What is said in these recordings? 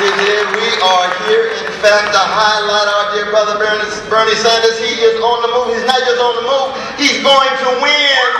We are here, in fact, to highlight our dear brother Bernie Sanders. He is on the move. He's not just on the move, he's going to win.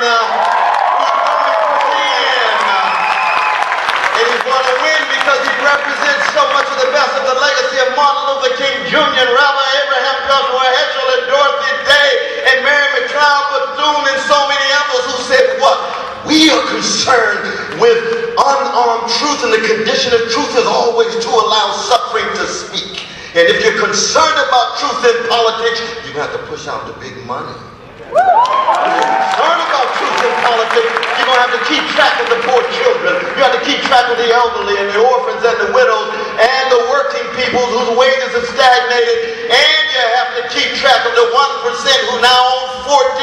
And he's going to win because he represents so much of the best of the legacy of Martin Luther King Jr., and Rabbi Abraham Joshua Heschel, and Dorothy Day, and Mary McLeod Bethune, and so many others who said what? We are concerned with unarmed truth, and the condition of truth is always to allow suffering to speak. And if you're concerned about truth in politics, you have to push out the big money. If you're concerned about truth in politics, you're going to have to keep track of the poor children. You have to keep track of the elderly and the orphans and the widows and the working people whose wages have stagnated. And you have to keep track of the 1% who now own 42%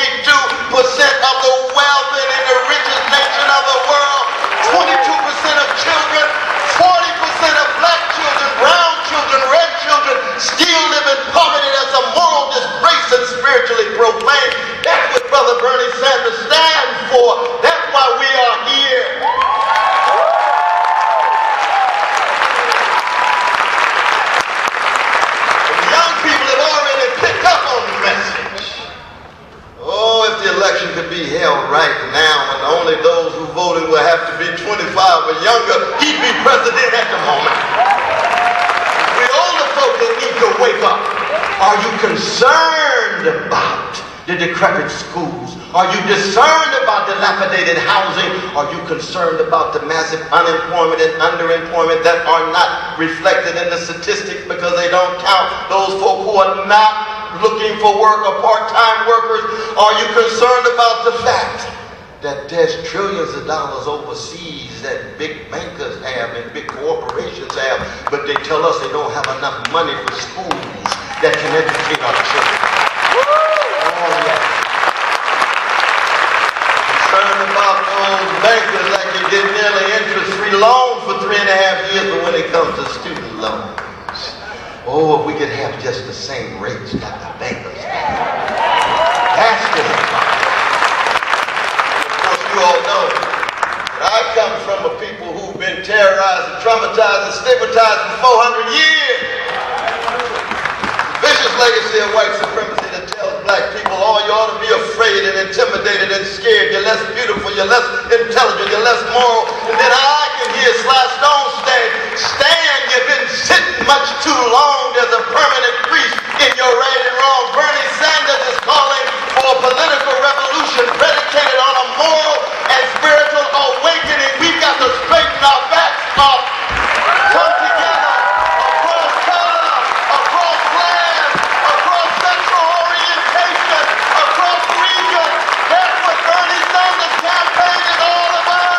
of the wealth and in the richest nation of the world. 22% of children, 40% of black children, brown children, red children still live in poverty. That's a moral disgrace and spiritually profane. That's what Brother Bernie Sanders stands for. That's why we are here. The young people have already picked up on the message. Oh, if the election could be held right now and only those who voted will have to be 25 or younger, he'd be president at the moment. We older folk that need to wake up. Are you concerned about the decrepit schools? Are you concerned about dilapidated housing? Are you concerned about the massive unemployment and underemployment that are not reflected in the statistics because they don't count those folk who are not looking for work or part-time workers? Are you concerned about the fact that there's trillions of dollars overseas that big bankers have and big corporations have, but they tell us they don't have enough money for schools that can educate our children? Oh, yeah. Concerned about those bankers that can get nearly interest-free loans for 3.5 years, but when it comes to student loans, oh, if we could have just the same rates that the bankers have. That's the problem. Of course, you all know that I come from a people who've been terrorized and traumatized and stigmatized for 400 years. The vicious legacy of white supremacy that tells black people, oh, you ought to be afraid and intimidated and scared. You're less beautiful, you're less intelligent, you're less moral. And then I can hear Sly Stone say, Stan, you've been sitting much too long. There's a permanent crease in your right and wrong. Bernie Sanders is calling for a political revolution predicated on a moral and spiritual awakening. We've got to straighten our backs up, come together across color, across land, across sexual orientation, across region. That's what Bernie Sanders' campaign is all about.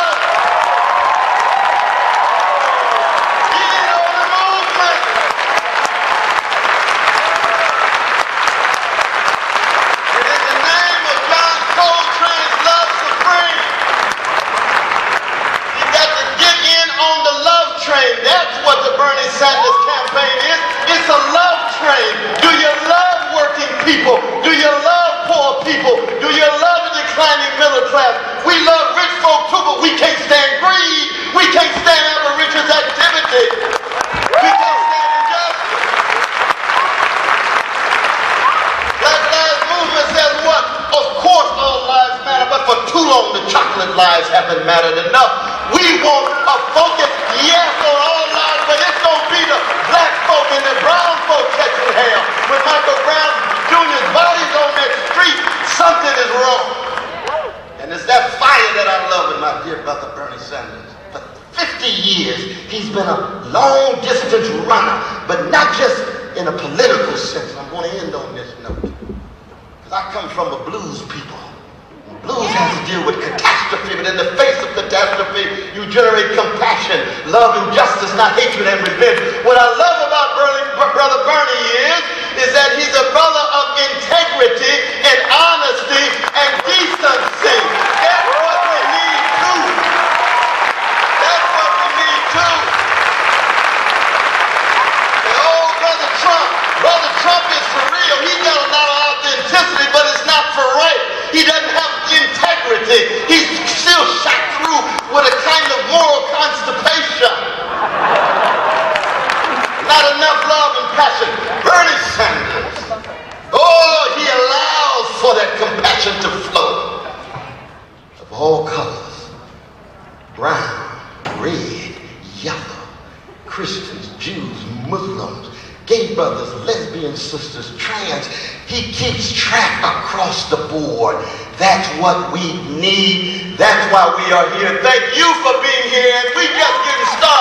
That's what the Bernie Sanders campaign is. It's a love train. Do you love working people? Do you love poor people? Do you love the declining middle class? We love rich folk too, but we can't stand greed. We can't stand avaricious activity. We can't stand injustice. Black Lives Movement says what? Of course all lives matter, but for too long the chocolate lives haven't mattered enough. We want a focus, yes, on all lives, but it's going to be the black folk and the brown folk catching hell. When Michael Brown Jr.'s body's on that street, something is wrong. And it's that fire that I love in my dear brother Bernie Sanders. For 50 years, he's been a long-distance runner, but not just in a political sense. I'm going to end on this note. Because I come from a blues people. Blues has to deal with catastrophe, but in the face of catastrophe, you generate compassion, love, and justice, not hatred and revenge. What I love about Brother Bernie is that he's a brother of integrity and honesty and decency. That's what we need too. That's what we need too. And oh, Brother Trump is for real. He's got a lot of authenticity, but it's not for right. He doesn't have integrity. He's still shot through with a kind of moral constipation. brown, red, yellow, Christians, Jews, Muslims, gay brothers, lesbian sisters, trans. He keeps track across the board. That's what we need. That's why we are here. Thank you for being here. And we just getting started.